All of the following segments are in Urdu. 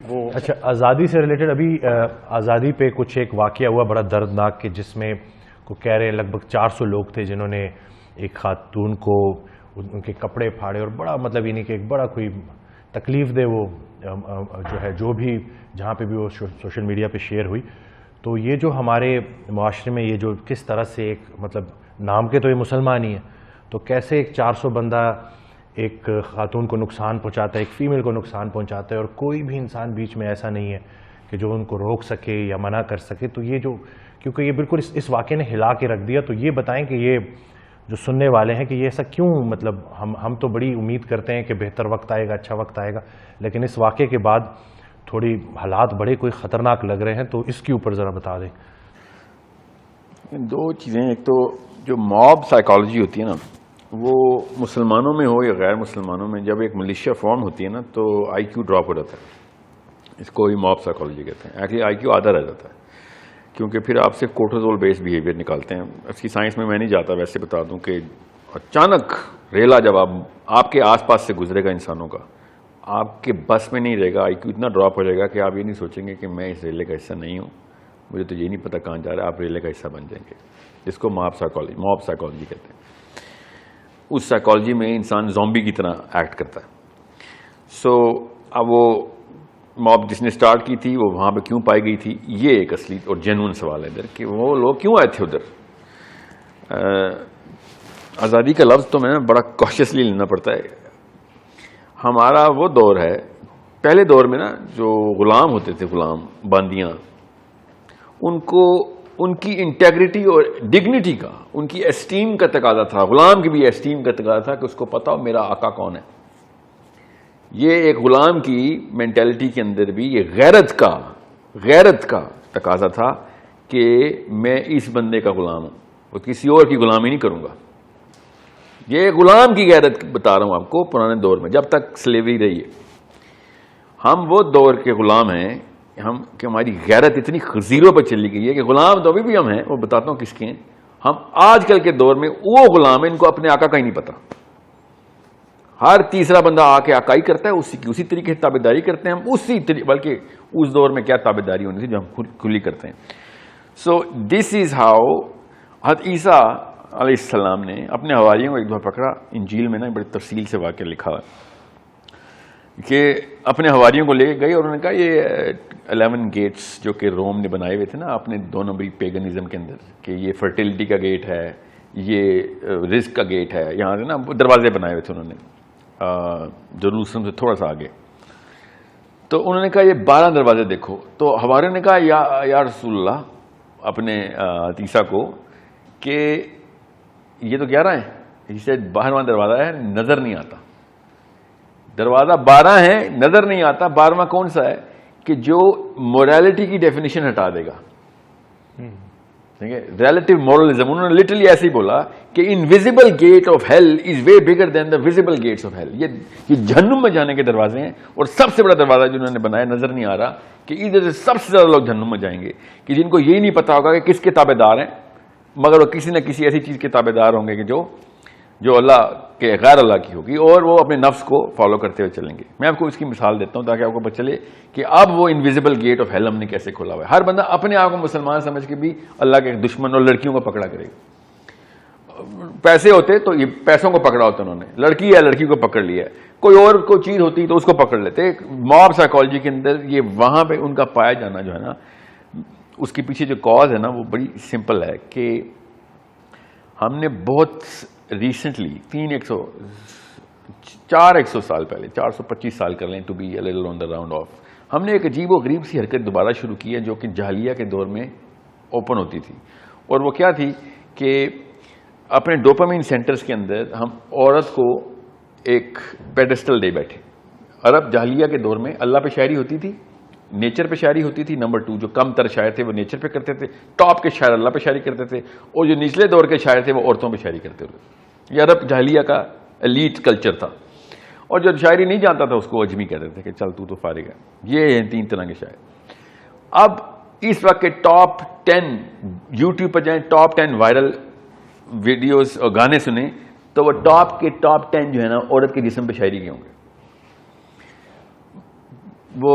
وہ اچھا، آزادی سے ریلیٹڈ ابھی آزادی پہ کچھ ایک واقعہ ہوا بڑا دردناک کہ جس میں کو کہہ رہے ہیں لگ بھگ 400 لوگ تھے جنہوں نے ایک خاتون کو ان کے کپڑے پھاڑے اور بڑا مطلب یہ نہیں کہ ایک بڑا کوئی تکلیف دے وہ جو ہے جو بھی جہاں پہ بھی وہ سوشل میڈیا پہ شیئر ہوئی. تو یہ جو ہمارے معاشرے میں یہ جو کس طرح سے ایک مطلب نام کے تو یہ مسلمان ہی ہیں تو کیسے ایک 400 بندہ ایک خاتون کو نقصان پہنچاتا ہے، ایک فیمیل کو نقصان پہنچاتا ہے اور کوئی بھی انسان بیچ میں ایسا نہیں ہے کہ جو ان کو روک سکے یا منع کر سکے. تو یہ جو کیونکہ یہ بالکل اس واقعے نے ہلا کے رکھ دیا، تو یہ بتائیں کہ یہ جو سننے والے ہیں کہ یہ ایسا کیوں، مطلب ہم تو بڑی امید کرتے ہیں کہ بہتر وقت آئے گا، اچھا وقت آئے گا، لیکن اس واقعے کے بعد تھوڑی حالات بڑے کوئی خطرناک لگ رہے ہیں، تو اس کے اوپر ذرا بتا دیں. دو چیزیں، ایک تو جو موب سائیکالوجی ہوتی ہے نا، وہ مسلمانوں میں ہو یا غیر مسلمانوں میں، جب ایک ملیشیا فارم ہوتی ہے نا تو آئی کیو ڈراپ ہو جاتا ہے. اس کو ہی موب سائیکالوجی کہتے ہیں. ایکچولی آئی کیو آدھا رہ جاتا ہے کیونکہ پھر آپ سے کورٹیزول بیس بیہیویئر نکالتے ہیں. اس کی سائنس میں نہیں جاتا، ویسے بتا دوں کہ اچانک ریلا جب آپ کے آس پاس سے گزرے گا انسانوں کا، آپ کے بس میں نہیں رہے گا، آئی کیو اتنا ڈراپ ہو جائے گا کہ آپ یہ نہیں سوچیں گے کہ میں اس ریلے کا حصہ نہیں ہوں، مجھے تو یہ نہیں پتا کہاں جا رہا ہے، آپ ریلے کا حصہ بن جائیں گے. اس کو موب سائیکالوجی کہتے ہیں. اس سائیکالوجی میں انسان زومبی کی طرح ایکٹ کرتا ہے. اب وہ موب جس نے سٹارٹ کی تھی وہ وہاں پہ کیوں پائی گئی تھی، یہ ایک اصلی اور جینون سوال ہے ادھر کہ وہ لوگ کیوں آئے تھے ادھر. آزادی کا لفظ تو میں بڑا کوشیسلی لینا پڑتا ہے. ہمارا وہ دور ہے، پہلے دور میں نا جو غلام ہوتے تھے، غلام باندیاں، ان کو ان کی انٹیگریٹی اور ڈگنیٹی کا، ان کی اسٹیم کا تقاضا تھا. غلام کی بھی اسٹیم کا تقاضا تھا کہ اس کو پتا ہو میرا آقا کون ہے. یہ ایک غلام کی مینٹیلٹی کے اندر بھی یہ غیرت کا تقاضا تھا کہ میں اس بندے کا غلام ہوں اور کسی اور کی غلامی نہیں کروں گا. یہ غلام کی غیرت بتا رہا ہوں آپ کو. پرانے دور میں جب تک سلیوری رہی ہے، ہم وہ دور کے غلام ہیں کہ ہماری غیرت اتنی زیرو پر چلی گئی ہے کہ غلام تو ابھی بھی ہم ہیں. وہ بتاتا ہوں کس کے ہیں. ہم آج کل کے دور میں وہ غلام ہیں، ان کو اپنے آقا کا ہی نہیں پتا. ہر تیسرا بندہ آ کے آقائی کرتا ہے، اسی طریقے سے تابع داری کرتے ہیں ہم، بلکہ اس دور میں کیا تابع داری ہونی تھی جو ہم کھلی کرتے ہیں. سو دس از ہاؤ حضرت عیسیٰ علیہ السلام نے اپنے حواریوں کو ایک دفعہ پکڑا. انجیل میں نا بڑی تفصیل سے واقعہ لکھا ہے کہ اپنے حواریوں کو لے کے گئے اور انہوں نے کہا یہ 11 گیٹس جو کہ روم نے بنائے ہوئے تھے نا اپنے 2 نمبری پیگنزم کے اندر، کہ یہ فرٹیلٹی کا گیٹ ہے، یہ رزق کا گیٹ ہے، یہاں سے نا دروازے بنائے ہوئے تھے انہوں نے جروسلم سے تھوڑا سا آگے. تو انہوں نے کہا یہ 12 دروازے دیکھو. تو حواریوں نے کہا یا رسول اللہ اپنے عیسیٰ کو کہ یہ تو 11 ہیں. اسے 12واں دروازہ ہے، نظر نہیں آتا. دروازہ 12 ہے، نظر نہیں آتا. 12واں کون سا ہے کہ جو موریلٹی کی ڈیفینیشن ہٹا دے گا. ریلیٹو مورلزم. انہوں نے لٹرلی ایسے ہی بولا کہ invisible gate of hell is way bigger than the visible gates of hell. یہ جہنم میں جانے کے دروازے ہیں اور سب سے بڑا دروازہ جو انہوں نے بنایا نظر نہیں آ رہا کہ ادھر سے سب سے زیادہ لوگ جہنم میں جائیں گے کہ جن کو یہی نہیں پتا ہوگا کہ کس کے تابع دار ہیں، مگر وہ کسی نہ کسی ایسی چیز کے تابع دار ہوں گے کہ جو اللہ کے غیر اللہ کی ہوگی، اور وہ اپنے نفس کو فالو کرتے ہوئے چلیں گے. میں آپ کو اس کی مثال دیتا ہوں تاکہ آپ کو پتہ چلے کہ اب وہ انویزیبل گیٹ آف ہیل ہم نے کیسے کھولا ہوا ہے. ہر بندہ اپنے آپ کو مسلمان سمجھ کے بھی اللہ کے دشمن اور لڑکیوں کو پکڑا کرے گا. پیسے ہوتے تو یہ پیسوں کو پکڑا ہوتا انہوں نے، لڑکی ہے لڑکی کو پکڑ لیا ہے، کوئی اور کوئی چیز ہوتی تو اس کو پکڑ لیتے. موب سائیکالوجی کے اندر یہ وہاں پہ ان کا پایا جانا جو ہے نا، اس کے پیچھے جو کاز ہے نا وہ بڑی سمپل ہے کہ ہم نے بہت ریسنٹلی 400 سال پہلے، 425 سال کر لیں to be a little on the round off, ہم نے ایک عجیب و غریب سی حرکت دوبارہ شروع کی ہے جو کہ جاہلیہ کے دور میں اوپن ہوتی تھی. اور وہ کیا تھی کہ اپنے ڈوپامین سینٹرز کے اندر ہم عورت کو ایک پیڈسٹل دے بیٹھے. عرب جاہلیہ کے دور میں اللہ پہ شاعری ہوتی تھی، نیچر پہ شاعری ہوتی تھی. نمبر 2 جو کم تر شاعر تھے وہ نیچر پہ کرتے تھے، ٹاپ کے شاعر اللہ پہ شاعری کرتے تھے، اور جو نچلے دور کے شاعر تھے وہ عورتوں پہ شاعری کرتے ہوئے. یہ عرب جاہلیہ کا ایلیٹ کلچر تھا. اور جو شاعری نہیں جانتا تھا اس کو اجمی کہتے تھے کہ چل تو فارغ ہے. یہ ہیں 3 طرح کے شاعر. اب اس وقت کے ٹاپ 10 یوٹیوب پر جائیں، ٹاپ 10 وائرل ویڈیوز اور گانے سنیں تو وہ ٹاپ کے ٹاپ 10 جو ہے نا عورت کے جسم پہ شاعری کے ہوں گے. وہ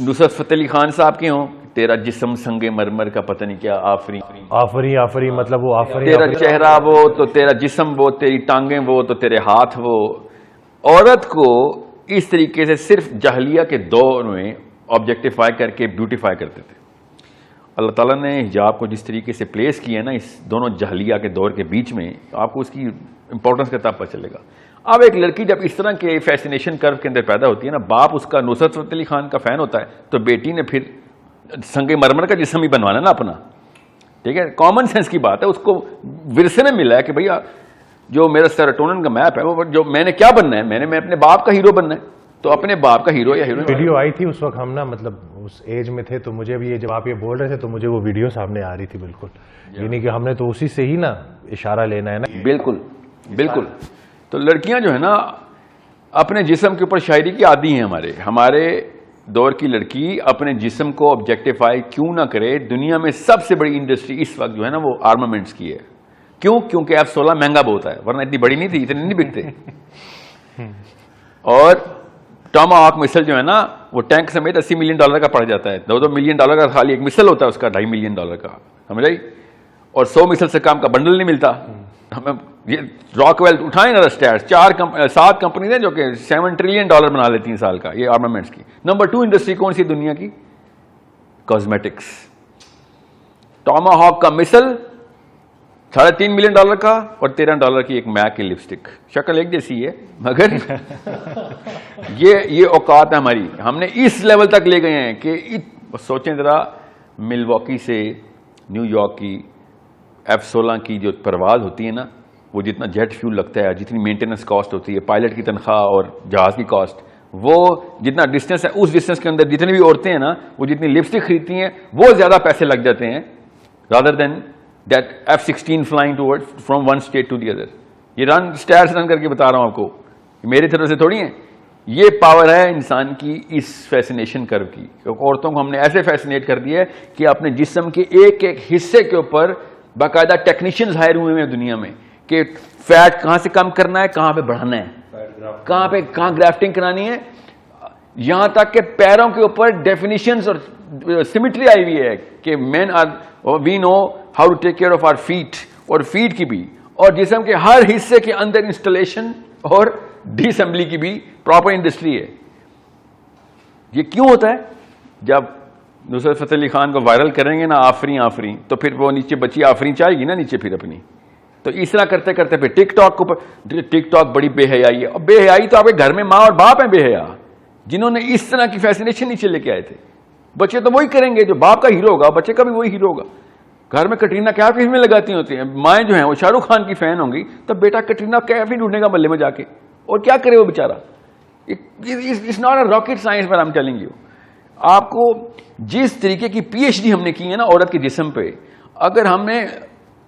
نصرت فتح علی خان صاحب کے ہوں، تیرا جسم سنگ مرمر کا پتہ نہیں کیا آفری آفری مطلب وہ آفری تیرا چہرہ وہ تو تیرا جسم وہ، تیری ٹانگیں وہ تو تیرے ہاتھ وہ. عورت کو اس طریقے سے صرف جاہلیہ کے دور میں آبجیکٹیفائی کر کے بیوٹیفائی کرتے تھے. اللہ تعالیٰ نے حجاب کو جس طریقے سے پلیس کیا ہے نا اس دونوں جاہلیہ کے دور کے بیچ میں، آپ کو اس کی امپورٹنس کا تب پتہ چلے گا. اب ایک لڑکی جب اس طرح کے فیسینیشن کرو کے اندر پیدا ہوتی ہے نا، باپ اس کا نصرت فتح علی خان کا فین ہوتا ہے تو بیٹی نے پھر سنگ مرمر کا جسم ہی بنوانا نا اپنا. ٹھیک ہے، کامن سینس کی بات ہے، اس کو ورثے میں ملا ہے کہ بھیا جو میرا سیروٹونن کا میپ ہے وہ جو میں نے کیا بننا ہے، میں اپنے باپ کا ہیرو بننا ہے، تو اپنے باپ کا ہیرو یا ہیروئن. ویڈیو آئی تھی اس وقت ہم نا مطلب اس ایج میں تھے، تو مجھے بھی یہ جب آپ یہ بول رہے تھے تو مجھے وہ ویڈیو سامنے آ رہی تھی بالکل، یعنی کہ ہم نے تو اسی سے ہی نا اشارہ لینا ہے نا. بالکل بالکل. تو لڑکیاں جو ہے نا اپنے جسم کے اوپر شاعری کی عادی ہیں. ہمارے دور کی لڑکی اپنے جسم کو آبجیکٹیفائی کیوں نہ کرے؟ دنیا میں سب سے بڑی انڈسٹری اس وقت جو ہے نا وہ آرمامنٹس کی ہے. کیوں؟ کیونکہ F-16 مہنگا بہت ہے، ورنہ اتنی بڑی نہیں تھی، اتنے نہیں بکتے. اور ٹاماہاک مسل جو ہے نا وہ ٹینک سمیت $80 ملین کا پڑ جاتا ہے. $2 ملین کا خالی ایک مسل ہوتا ہے، اس کا $2.5 ملین کا، سمجھ آئی؟ اور 100 مسل سے کام کا بنڈل نہیں ملتا. ہمیں یہ راک ویل اٹھائیں نا اسٹیٹس، 7 کمپنیز ہیں جو کہ $7 ٹریلین بنا لیتی ہیں سال کا یہ آرمامنٹس کی. نمبر 2 انڈسٹری کون سی دنیا کی؟ کاسمیٹکس. ٹاماہاک کا مسل $3.5 ملین کا اور $13 کی ایک میک کی لپسٹک. شکل ایک جیسی ہے مگر یہ اوقات ہے ہماری. ہم نے اس لیول تک لے گئے ہیں کہ سوچیں ذرا، ملواکی سے نیو یارک کی F-16 کی جو پرواز ہوتی ہے نا، وہ جتنا جیٹ فیول لگتا ہے، جتنی مینٹیننس کاسٹ ہوتی ہے، پائلٹ کی تنخواہ اور جہاز کی کاسٹ، وہ جتنا ڈسٹینس ہے اس ڈسٹینس کے اندر جتنی بھی عورتیں ہیں نا وہ جتنی لپسٹک خریدتی ہیں وہ زیادہ پیسے لگ جاتے ہیں rather than that F-16 flying from one state to the other. یہ اسٹیٹس رن کر کے بتا رہا ہوں آپ کو، میری طرف سے تھوڑی ہیں. یہ پاور ہے انسان کی اس فیسینیشن کرو کی. عورتوں کو ہم نے ایسے فیسینیٹ کر دیا ہے کہ اپنے جسم کے ایک ایک حصے کے اوپر باقاعدہ ٹیکنیشینز ہائر ہوئے ہیں دنیا میں کہ فیٹ کہاں سے کم کرنا ہے، کہاں پہ بڑھانا ہے، کہاں گرافٹنگ کرانی ہے. یہاں تک کہ پیروں کے اوپر ڈیفینیشنز اور سیمیٹری آئی ہوئی ہے کہ men are we know how to take care of our fat, اور فیٹ کی بھی اور جسم کے ہر حصے کے اندر انسٹالیشن اور ڈی اسمبلی کی بھی پراپر انڈسٹری ہے. یہ کیوں ہوتا ہے؟ جب نصرت فتح علی خان کو وائرل کریں گے نا آفرین تو پھر وہ نیچے بچی آفرین چاہے گی نا نیچے پھر اپنی. تو اس طرح کرتے کرتے پھر ٹک ٹاک بڑی بے حیائی ہے. اور بے حیائی تو آپ کے گھر میں ماں اور باپ ہیں بے حیا، جنہوں نے اس طرح کی فیسینیشن نیچے لے کے آئے تھے. بچے تو وہی کریں گے جو باپ کا ہیرو ہوگا، بچے کا بھی وہی ہیرو ہوگا. گھر میں کٹرینہ کیف فلمیں لگاتی ہوتی ہیں، مائیں جو ہیں وہ شاہ رخ خان کی فین ہوں گی، تب بیٹا کٹرینہ کیف ہی ڈھونڈے گا محلے میں جا کے. اور کیا کرے وہ بیچارہ؟ It's not a rocket science پر I'm telling you. آپ کو جس طریقے کی PhD ہم نے کی ہے نا عورت کے جسم پہ، اگر ہم نے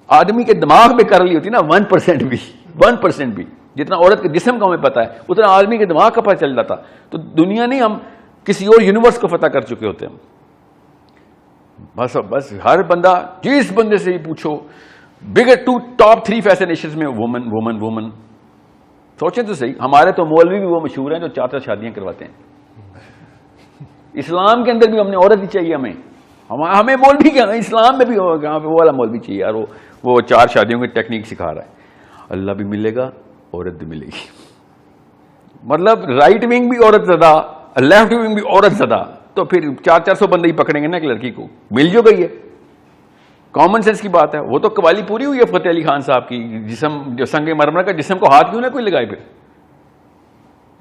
آدمی کے دماغ پہ کر لی ہوتی نا 1% بھی جتنا عورت کے جسم کا ہمیں پتا ہے اتنا آدمی کے دماغ کا پتہ چل جاتا تو دنیا نہیں، ہم کسی اور یونیورس کو فتح کر چکے ہوتے ہیں. بس ہر بندہ جس بندے سے ہی پوچھو بگر ٹاپ 3 فیسینیشنز میں وومن. سوچیں تو صحیح، ہمارے تو مولوی بھی وہ مشہور ہیں جو 4 شادیاں کرواتے ہیں. اسلام کے اندر بھی ہم نے عورت ہی چاہیے، ہمیں مولوی کیا، اسلام میں بھی وہ والا مولوی چاہیے یار، وہ 4 شادیوں کی ٹیکنیک سکھا رہا ہے. اللہ بھی ملے گا، عورت بھی ملے گی. مطلب رائٹ ونگ بھی عورت زدہ، لیفٹ ونگ بھی عورت زدہ، تو پھر 400 بندے ہی پکڑیں گے نا ایک لڑکی کو. مل جو گئی ہے، کامن سینس کی بات ہے. وہ تو قوالی پوری ہوئی ہے فتح علی خان صاحب کی، جسم جو سنگ مرمر کا جسم کو ہاتھ کیوں نہ کوئی لگائے. پھر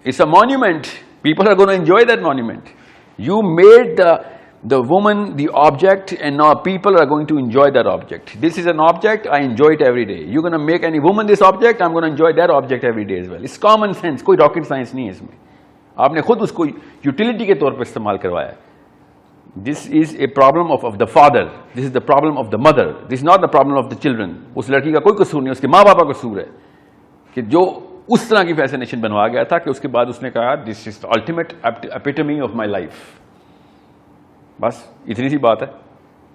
it's a monument, people are gonna enjoy that monument. You made the woman the object and now people are going to enjoy that object. This is an object, I enjoy it every day. You're going to make any woman this object, I'm going to enjoy that object every day as well. It's common sense, کوئی rocket science نہیں ہے اس میں. آپ نے خود اس کو utility کے طور پر استعمال کروایا ہے. This is a problem of the father. This is the problem of the mother. This is not the problem of the children. اس لڑکی کا کوئی قصور نہیں، اس کے ماں باپ کا قصور ہے کہ جو اس طرح کی فیسینیشن بنوا گیا تھا کہ اس کے بعد اس نے کہا دس از الٹیمیٹ ایپیٹمی آف مائی لائف. بس اتنی سی بات ہے.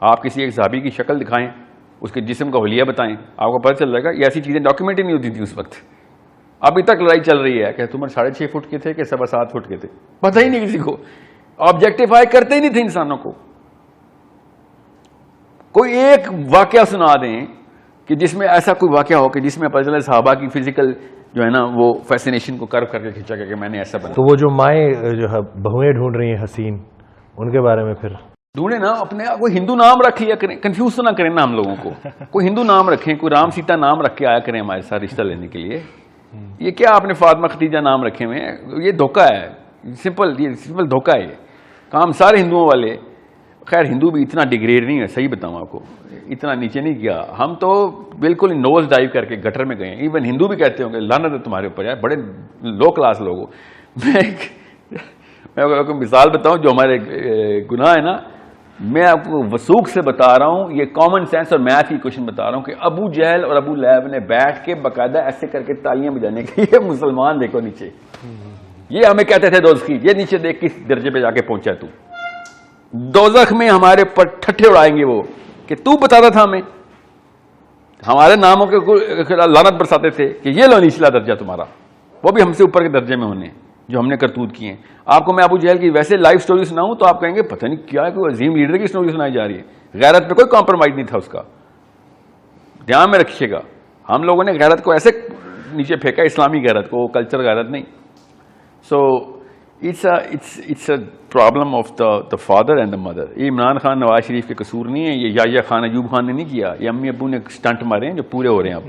آپ کسی ایک صحابی کی شکل دکھائیں، اس کے جسم کا حلیہ بتائیں، آپ کو پتہ چل جائے گا. یہ ایسی چیزیں ڈاکیومنٹ ہی نہیں ہوتی تھی اس وقت. ابھی تک لڑائی چل رہی ہے کہ تم 6.5 فٹ کے تھے کہ 7.25 فٹ کے تھے، پتہ ہی نہیں کسی کو. آبجیکٹیفائی کرتے ہی نہیں تھے انسانوں کو. کوئی ایک واقعہ سنا دیں کہ جس میں ایسا کوئی واقعہ ہو کہ جس میں پتہ چلے صحابہ کی فزیکل جو ہے نا وہ فیسینیشن کو کرو کر کے کھینچا کہ میں نے ایسا بنا. تو وہ جو مائیں جو ہے بہویں ڈھونڈ رہی ہیں حسین، ان کے بارے میں پھر ڈھونڈے نا اپنے کوئی ہندو نام رکھ لیا کریں, کنفیوز تو نہ کریں نا ہم لوگوں کو. کوئی ہندو نام رکھیں, کوئی رام سیتا نام رکھ کے آیا کریں ہمارے ساتھ رشتہ لینے کے لیے. یہ کیا آپ نے فاطمہ خدیجہ نام رکھے ہوئے ہیں؟ یہ دھوکہ ہے, یہ سمپل دھوکہ ہے. یہ کام سارے ہندوؤں والے, خیر ہندو بھی اتنا ڈگریڈ نہیں ہے, صحیح بتاؤں آپ کو, اتنا نیچے نہیں گیا. ہم تو بالکل نوز ڈائیو کر کے گٹر میں گئے. ایون ہندو بھی کہتے ہوں گے لعنت ہے تمہارے اوپر, یار بڑے لو کلاس لوگ ہو. میں آپ کو مثال بتاؤں جو ہمارے گناہ ہے نا, میں آپ کو وثوق سے بتا رہا ہوں, یہ کامن سینس اور میتھ کی کوشچن بتا رہا ہوں کہ ابو جہل اور ابو لہب نے بیٹھ کے باقاعدہ ایسے کر کے تالیاں بجانے کے لیے مسلمان دیکھو نیچے, یہ ہمیں کہتے تھے دوست کی, یہ نیچے دیکھ کس درجے پہ جا کے پہنچا تو. دوزخ میں ہمارے پر ٹھٹھے اڑائیں گے وہ کہ تو بتاتا تھا ہمیں, ہمارے ناموں کے لعنت برساتے تھے کہ یہ لو نچلا درجہ تمہارا, وہ بھی ہم سے اوپر کے درجے میں ہونے جو ہم نے کرتوت کیے ہیں. آپ کو میں ابو جہل کی ویسے لائف سٹوری سناؤں تو آپ کہیں گے پتہ نہیں کیا ہے, کوئی عظیم لیڈر کی سٹوری سنائی جا رہی ہے. غیرت پہ کوئی کمپرومائز نہیں تھا اس کا, دھیان میں رکھیے گا. ہم لوگوں نے غیرت کو ایسے نیچے پھینکا, اسلامی غیرت کو, کلچر غیرت نہیں. So it's a problem of the father and the mother. یہ عمران خان نواز شریف کے قصور نہیں ہے, یہ یحییٰ خان ایوب خان نے نہیں کیا, یہ امی ابو نے اسٹنٹ مارے ہیں جو پورے ہو رہے ہیں اب.